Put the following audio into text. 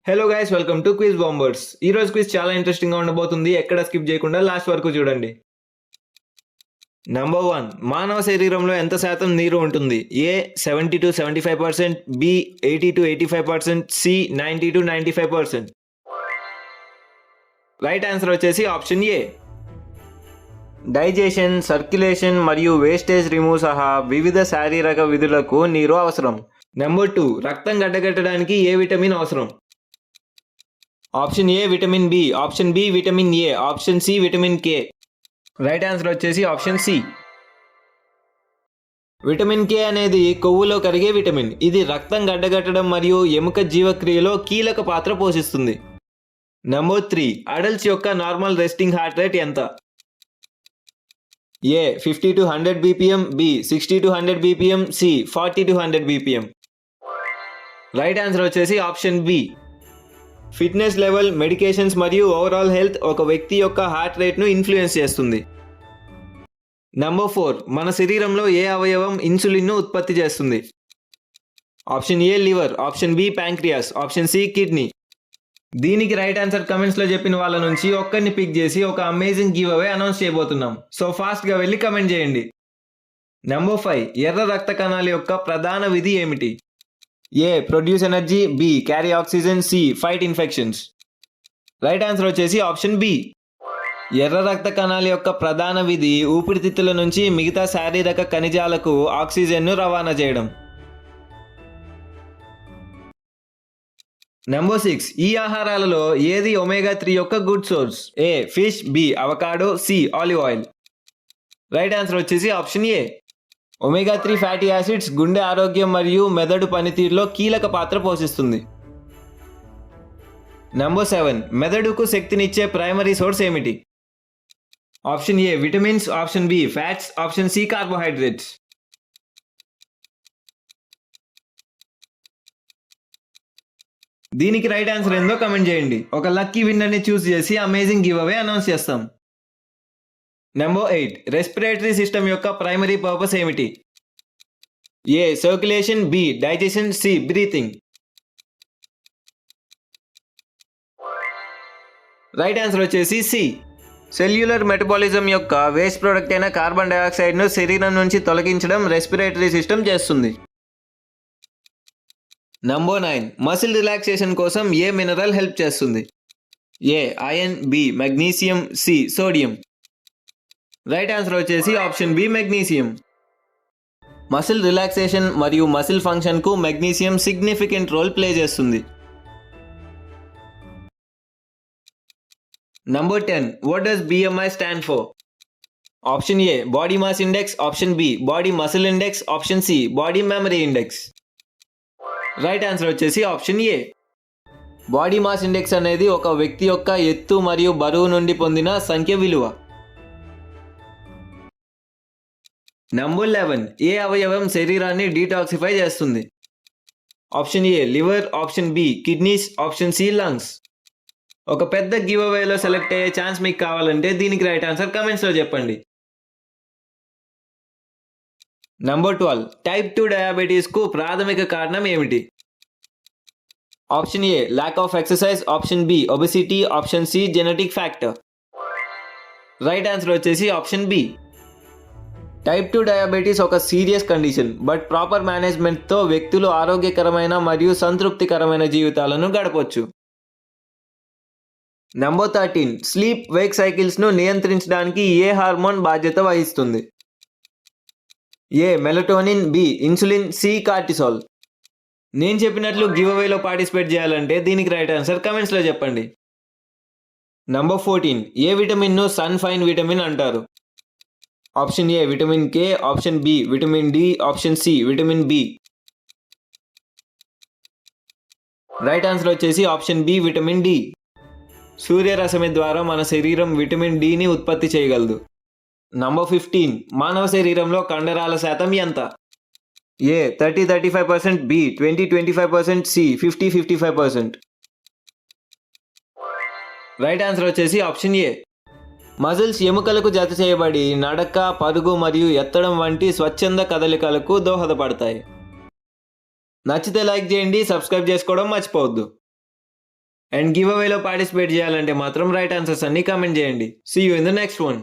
Hello guys, welcome to quiz bombers. ఈ రోజు quiz చాలా ఇంట్రెస్టింగ్ గా ఉండబోతుంది. ఎక్కడ స్కిప్ చేయకుండా లాస్ట్ వరకు చూడండి. నంబర్ 1, మానవ శరీరంలో ఎంత శాతం నీరు ఉంటుంది? A 70 to 75%, B 80 to 85%, C 90 to 95%. Right answer వచ్చేసి ఆప్షన్ ఏ. డైజెషన్, సర్క్యులేషన్ మరియు వేస్టేజ్ రిమూవ్ సహా వివిధ శారీరక విధులకు నీరు అవసరం. నెంబర్ 2, రక్తం గడ్డగట్టడానికి ఏ విటమిన్ అవసరం? Option A vitamin B, option B vitamin A, option C vitamin K. Right answer వచ్చేసి ఆప్షన్ సి. విటమిన్ కే అనేది కొవ్వులో కరిగే విటమిన్. ఇది రక్తం గడ్డగట్టడం మరియు ఎముక జీవక్రియలో కీలక పాత్ర పోషిస్తుంది. నెంబర్ 3, అడల్ట్స్ యొక్క నార్మల్ రెస్టింగ్ హార్ట్ రేట్ ఎంత? A 50 to 100 bpm, B 60 to 100 bpm, C 40 to 100 bpm. Right answer వచ్చేసి option B. Fitness level, medications మరియు ఓవరాల్ హెల్త్ ఒక వ్యక్తి యొక్క హార్ట్ రేట్ను ఇన్ఫ్లుయెన్స్ చేస్తుంది. నెంబర్ 4, మన శరీరంలో ఏ అవయవం ఇన్సులిన్ను ఉత్పత్తి చేస్తుంది? Option A liver, option B pancreas, option C kidney. దీనికి రైట్ ఆన్సర్ కమెంట్స్లో చెప్పిన వాళ్ళ నుంచి ఒక్కరిని పిక్ చేసి ఒక అమేజింగ్ గివ్ అవే అనౌన్స్ చేయబోతున్నాం. సో ఫాస్ట్గా వెళ్ళి కమెంట్ చేయండి. నెంబర్ 5, ఎర్ర రక్త కణాల యొక్క ప్రధాన విధి ఏమిటి? A produce energy, B carry oxygen, C fight infections. Right answer వచ్చేసి ఆప్షన్ బి. ఎర్ర రక్త కణాల యొక్క ప్రధాన విధి ఊపిరితిత్తుల నుంచి మిగతా శారీరక ఖనిజాలకు ఆక్సిజన్ను రవాణా చేయడం. నెంబర్ 6, ఈ ఆహారాలలో ఏది ఒమేగా 3 యొక్క good source? A fish, B avocado, C olive oil. Right answer వచ్చేసి option A. Omega 3 fatty acids గుండె ఆరోగ్యం మరియు మెదడు పనితీరులో కీలక పాత్ర పోషిస్తుంది. నెంబర్ 7, మెదడుకు శక్తినిచ్చే ప్రైమరీ సోర్స్ ఏమిటి? Option A vitamins, option B fats, option C carbohydrates. దీనికి రైట్ ఆన్సర్ ఏందో కమెంట్ చేయండి. ఒక లక్కీ విన్నర్ని చూస్ చేసి అమేజింగ్ గివ్ అవే అనౌన్స్ చేస్తాం. నెంబర్ 8, రెస్పిరేటరీ సిస్టమ్ యొక్క ప్రైమరీ పర్పస్ ఏమిటి? A circulation, B digestion, C breathing. Right answer వచ్చేసి సి. సెల్యులర్ మెటబాలిజం యొక్క వేస్ట్ ప్రోడక్ట్ అయిన కార్బన్ డైఆక్సైడ్ను శరీరం నుంచి తొలగించడం రెస్పిరేటరీ సిస్టమ్ చేస్తుంది. నెంబర్ 9, మసిల్ రిలాక్సేషన్ కోసం ఏ మినరల్ హెల్ప్ చేస్తుంది? A iron, B magnesium, C sodium. Right answer వచ్చేసి option B magnesium. Muscle relaxation మరియు మసిల్ ఫంక్షన్కు మెగ్నీషియం సిగ్నిఫికెంట్ రోల్ ప్లే చేస్తుంది. Number 10, what does BMI stand for? Option A body mass index, option B body muscle index, option C body memory index. Right answer వచ్చేసి option A. Body mass index అనేది ఒక వ్యక్తి యొక్క ఎత్తు మరియు బరువు నుండి పొందిన సంఖ్య విలువ. నంబర్ 11, ఏ అవయవం శరీరాన్ని డీటాక్సిఫై చేస్తుంది? Option A liver, option B kidneys, option C lungs. ఒక పెద్ద గివ్ అవేలో సెలెక్ట్ అయ్యే ఛాన్స్ మీకు కావాలంటే దీనికి రైట్ ఆన్సర్ కమెంట్స్లో చెప్పండి. నంబర్ 12, టైప్ 2 డయాబెటీస్కు ప్రాథమిక కారణం ఏమిటి? Option A lack of exercise, option B obesity, option C genetic factor. Right answer వచ్చేసి ఆప్షన్ బి. టైప్ 2 డయాబెటీస్ ఒక సీరియస్ కండిషన్, బట్ ప్రాపర్ మేనేజ్మెంట్తో వ్యక్తులు ఆరోగ్యకరమైన మరియు సంతృప్తికరమైన జీవితాలను గడపవచ్చు. నంబర్ 13, స్లీప్ వేక్ సైకిల్స్ను నియంత్రించడానికి ఏ హార్మోన్ బాధ్యత వహిస్తుంది? A melatonin, B insulin, C cortisol. నేను చెప్పినట్లు గివ్ అవేలో పార్టిసిపేట్ చేయాలంటే దీనికి రైట్ ఆన్సర్ కమెంట్స్లో చెప్పండి. నంబర్ 14, ఏ విటమిన్ను సన్ ఫైన్ విటమిన్ అంటారు? Option A vitamin K, option B vitamin D, option C vitamin B. Right answer వచ్చేసి ఆప్షన్ బి విటమిన్ డి. సూర్యరశ్మి ద్వారా మన శరీరం విటమిన్ డిని ఉత్పత్తి చేయగలదు. నంబర్ 15, మానవ శరీరంలో కండరాల శాతం ఎంత? ఏ 30-35%, బి 20-25%, సి 50-55%. రైట్ ఆన్సర్ వచ్చేసి ఆప్షన్ ఏ. మజిల్స్ ఎముకలకు జత చేయబడి నడక, పరుగు మరియు ఎత్తడం వంటి స్వచ్ఛంద కదలికలకు దోహదపడతాయి. నచ్చితే లైక్ చేయండి, సబ్స్క్రైబ్ చేసుకోవడం మర్చిపోవద్దు. అండ్ గివ్ అవేలో పార్టిసిపేట్ చేయాలంటే మాత్రం రైట్ ఆన్సర్స్ అన్ని కామెంట్ చేయండి. See you in the next one.